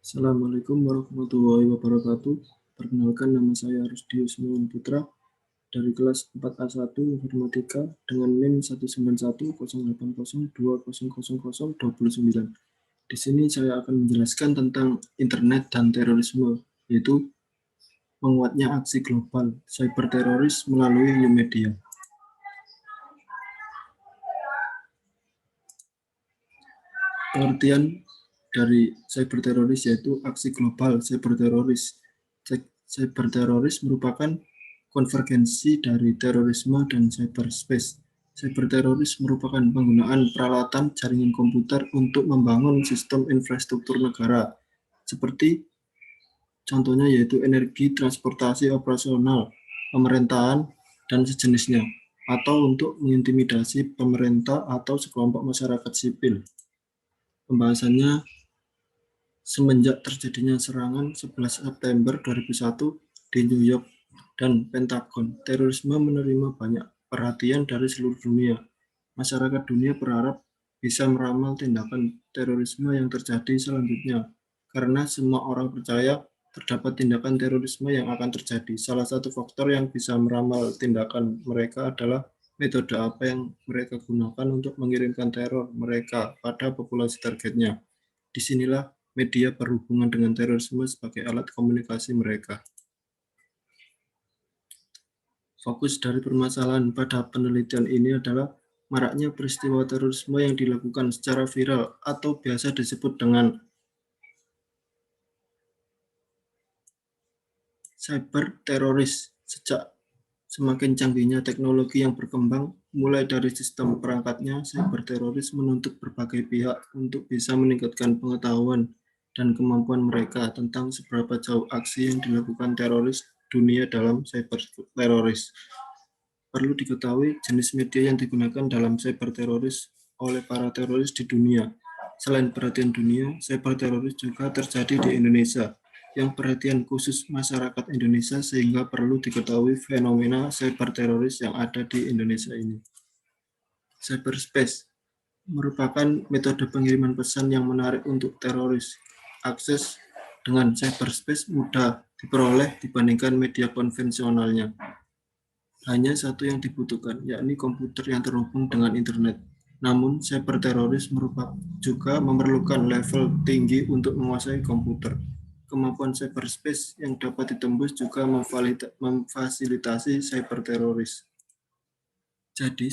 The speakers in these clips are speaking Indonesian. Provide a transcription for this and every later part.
Assalamualaikum warahmatullahi wabarakatuh. Perkenalkan, nama saya Rusdius Nuwun Putra dari kelas 4A1 Informatika dengan NIM 19108020029. Di sini saya akan menjelaskan tentang internet dan terorisme, yaitu menguatnya aksi global cyberteroris melalui new media. Pengertian dari cyberteroris yaitu aksi global cyberteroris. Cyberteroris merupakan konvergensi dari terorisme dan cyberspace. Cyberteroris merupakan penggunaan peralatan jaringan komputer untuk membangun sistem infrastruktur negara, seperti contohnya yaitu energi, transportasi, operasional, pemerintahan, dan sejenisnya, atau untuk mengintimidasi pemerintah atau sekelompok masyarakat sipil. Pembahasannya semenjak terjadinya serangan 11 September 2001 di New York dan Pentagon, terorisme menerima banyak perhatian dari seluruh dunia. Masyarakat dunia berharap bisa meramal tindakan terorisme yang terjadi selanjutnya, karena semua orang percaya terdapat tindakan terorisme yang akan terjadi. Salah satu faktor yang bisa meramal tindakan mereka adalah metode apa yang mereka gunakan untuk mengirimkan teror mereka pada populasi targetnya. Disinilah media berhubungan dengan terorisme sebagai alat komunikasi mereka. Fokus dari permasalahan pada penelitian ini adalah maraknya peristiwa terorisme yang dilakukan secara viral atau biasa disebut dengan cyber teroris. Sejak semakin canggihnya teknologi yang berkembang, mulai dari sistem perangkatnya, cyber teroris menuntut berbagai pihak untuk bisa meningkatkan pengetahuan dan kemampuan mereka tentang seberapa jauh aksi yang dilakukan teroris dunia dalam cyber teroris. Perlu diketahui jenis media yang digunakan dalam cyber teroris oleh para teroris di dunia. Selain perhatian dunia, cyber teroris juga terjadi di Indonesia, yang perhatian khusus masyarakat Indonesia sehingga perlu diketahui fenomena cyber teroris yang ada di Indonesia ini. Cyberspace merupakan metode pengiriman pesan yang menarik untuk teroris. Akses dengan cyberspace mudah diperoleh dibandingkan media konvensionalnya. Hanya satu yang dibutuhkan, yakni komputer yang terhubung dengan internet. Namun, cyber teroris juga memerlukan level tinggi untuk menguasai komputer. Kemampuan cyberspace yang dapat ditembus juga memfasilitasi cyber teroris. Jadi,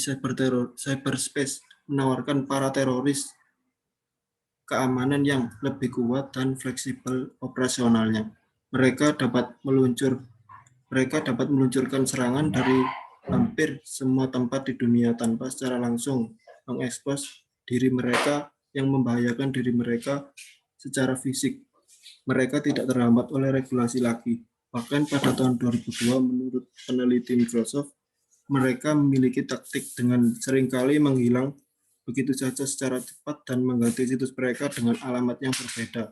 cyberspace menawarkan para teroris keamanan yang lebih kuat dan fleksibel operasionalnya. Mereka dapat meluncurkan serangan dari hampir semua tempat di dunia tanpa secara langsung mengekspos diri mereka yang membahayakan diri mereka secara fisik. Mereka tidak terhambat oleh regulasi lagi. Bahkan pada tahun 2002, menurut peneliti Microsoft, mereka memiliki taktik dengan seringkali menghilang begitu saja secara cepat dan mengganti situs mereka dengan alamat yang berbeda.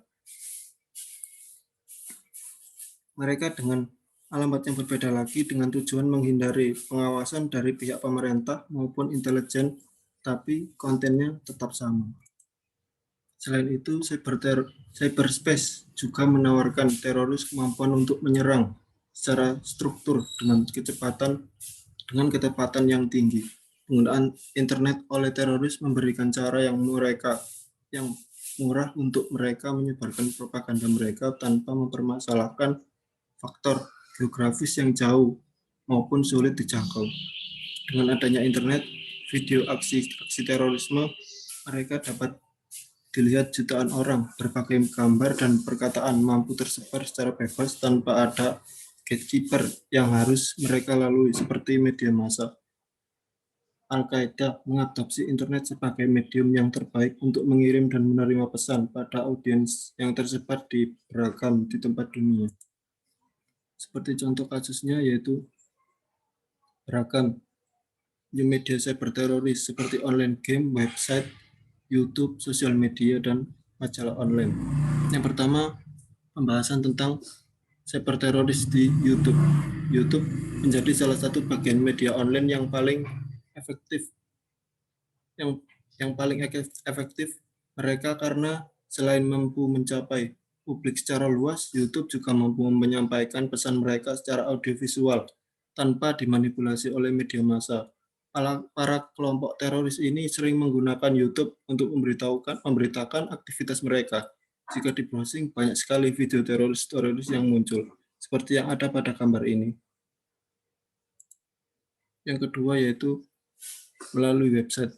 Mereka dengan alamat yang berbeda lagi dengan tujuan menghindari pengawasan dari pihak pemerintah maupun intelijen, tapi kontennya tetap sama. Selain itu, cyberspace juga menawarkan teroris kemampuan untuk menyerang secara struktur dengan ketepatan yang tinggi. Penggunaan internet oleh teroris memberikan cara yang murah untuk mereka menyebarkan propaganda mereka tanpa mempermasalahkan faktor geografis yang jauh maupun sulit dijangkau. Dengan adanya internet, video aksi terorisme mereka dapat dilihat jutaan orang. Berbagai gambar dan perkataan mampu tersebar secara bebas tanpa ada gatekeeper yang harus mereka lalui seperti media massa. Al-Qaeda mengadopsi internet sebagai medium yang terbaik untuk mengirim dan menerima pesan pada audiens yang tersebar di beragam di tempat dunia. Seperti contoh kasusnya yaitu beragam new media cyber teroris seperti online game, website, YouTube, sosial media, dan majalah online. Yang pertama, pembahasan tentang cyber teroris di YouTube. YouTube menjadi salah satu bagian media online yang paling efektif mereka karena selain mampu mencapai publik secara luas, YouTube juga mampu menyampaikan pesan mereka secara audiovisual tanpa dimanipulasi oleh media massa. Para kelompok teroris ini sering menggunakan YouTube untuk memberitakan aktivitas mereka. Jika di browsing, banyak sekali video teroris yang muncul, seperti yang ada pada gambar ini. Yang kedua yaitu melalui website.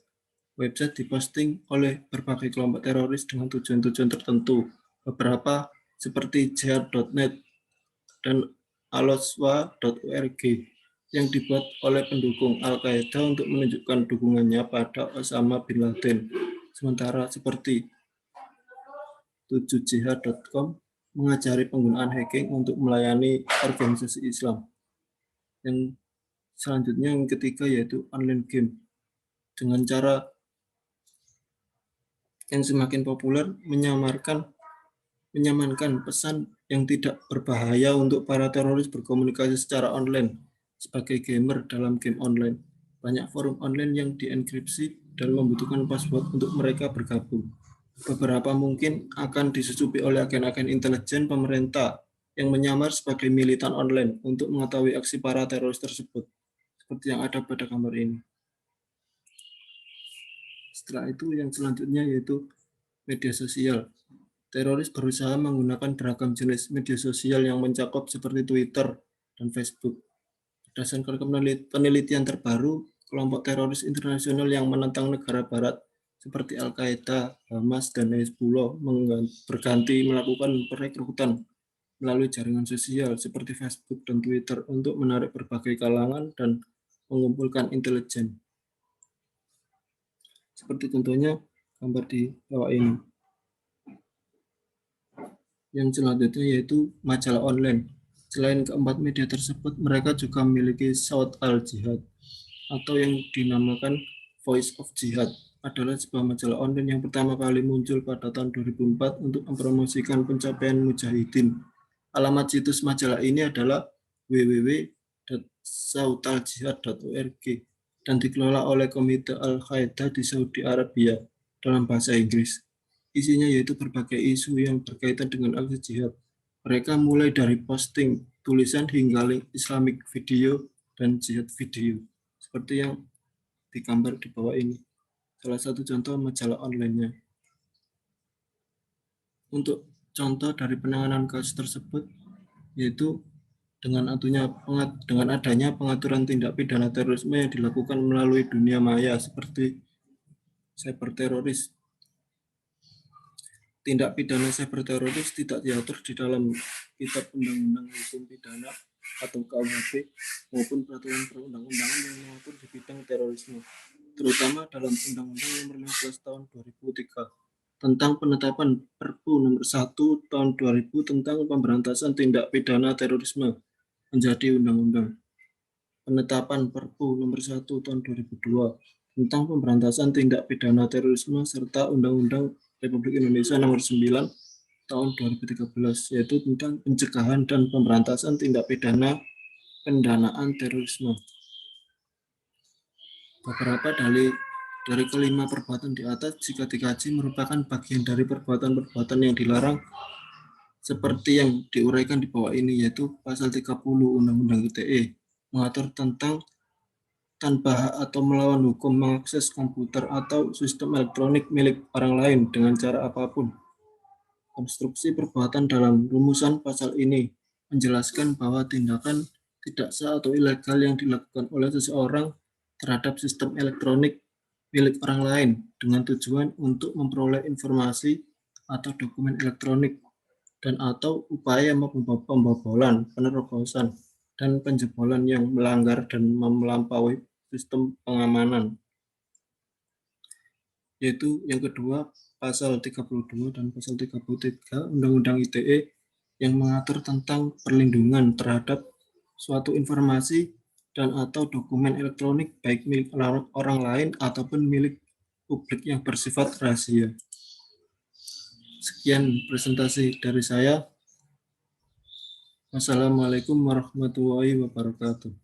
Website diposting oleh berbagai kelompok teroris dengan tujuan-tujuan tertentu. Beberapa seperti jihad.net dan aloswa.org yang dibuat oleh pendukung Al-Qaeda untuk menunjukkan dukungannya pada Osama bin Laden. Sementara seperti 7jihad.com mengajari penggunaan hacking untuk melayani organisasi Islam. Yang selanjutnya yang ketiga yaitu online game. Dengan cara yang semakin populer menyamankan pesan yang tidak berbahaya untuk para teroris berkomunikasi secara online sebagai gamer dalam game online. Banyak forum online yang dienkripsi dan membutuhkan password untuk mereka bergabung. Beberapa mungkin akan disusupi oleh agen-agen intelijen pemerintah yang menyamar sebagai militan online untuk mengetahui aksi para teroris tersebut, seperti yang ada pada gambar ini. Setelah itu yang selanjutnya yaitu media sosial. Teroris berusaha menggunakan beragam jenis media sosial yang mencakup seperti Twitter dan Facebook. Berdasarkan penelitian terbaru, kelompok teroris internasional yang menentang negara barat seperti Al-Qaeda, Hamas, dan Hezbollah berganti melakukan perekrutan melalui jaringan sosial seperti Facebook dan Twitter untuk menarik berbagai kalangan dan mengumpulkan intelijen. Seperti contohnya gambar di bawah ini. Yang selanjutnya yaitu majalah online. Selain keempat media tersebut, mereka juga memiliki Saut al-Jihad atau yang dinamakan Voice of Jihad, adalah sebuah majalah online yang pertama kali muncul pada tahun 2004 untuk mempromosikan pencapaian mujahidin. Alamat situs majalah ini adalah www.sautaljihad.org dan dikelola oleh Komite Al-Qaeda di Saudi Arabia dalam bahasa Inggris. Isinya yaitu berbagai isu yang berkaitan dengan aksi jihad. Mereka mulai dari posting tulisan hingga link Islamic video dan jihad video, seperti yang digambar di bawah ini. Salah satu contoh majalah online-nya. Untuk contoh dari penanganan kasus tersebut, yaitu dengan adanya pengaturan tindak pidana terorisme yang dilakukan melalui dunia maya seperti cyberteroris. Tindak pidana cyberteroris tidak diatur di dalam Kitab Undang-Undang Hukum Pidana atau KUHP maupun peraturan perundang-undangan yang mengatur di bidang terorisme, terutama dalam Undang-Undang Nomor 15 Tahun 2003 tentang penetapan Perpu Nomor 1 Tahun 2000 tentang pemberantasan tindak pidana terorisme menjadi undang-undang. Penetapan Perpu Nomor 1 Tahun 2002 tentang pemberantasan tindak pidana terorisme serta Undang-Undang Republik Indonesia Nomor 9 Tahun 2013, yaitu tentang pencegahan dan pemberantasan tindak pidana pendanaan terorisme. Beberapa dari kelima perbuatan di atas jika dikaji merupakan bagian dari perbuatan-perbuatan yang dilarang seperti yang diuraikan di bawah ini, yaitu pasal 30 Undang-Undang ITE mengatur tentang tanpa hak atau melawan hukum mengakses komputer atau sistem elektronik milik orang lain dengan cara apapun. Konstruksi perbuatan dalam rumusan pasal ini menjelaskan bahwa tindakan tidak sah atau ilegal yang dilakukan oleh seseorang terhadap sistem elektronik milik orang lain dengan tujuan untuk memperoleh informasi atau dokumen elektronik dan atau upaya pembobolan, penerobossan, dan penjebolan yang melanggar dan melampaui sistem pengamanan. Yaitu yang kedua pasal 32 dan pasal 33 Undang-Undang ITE yang mengatur tentang perlindungan terhadap suatu informasi dan atau dokumen elektronik baik milik orang lain ataupun milik publik yang bersifat rahasia. Sekian presentasi dari saya. Wassalamualaikum warahmatullahi wabarakatuh.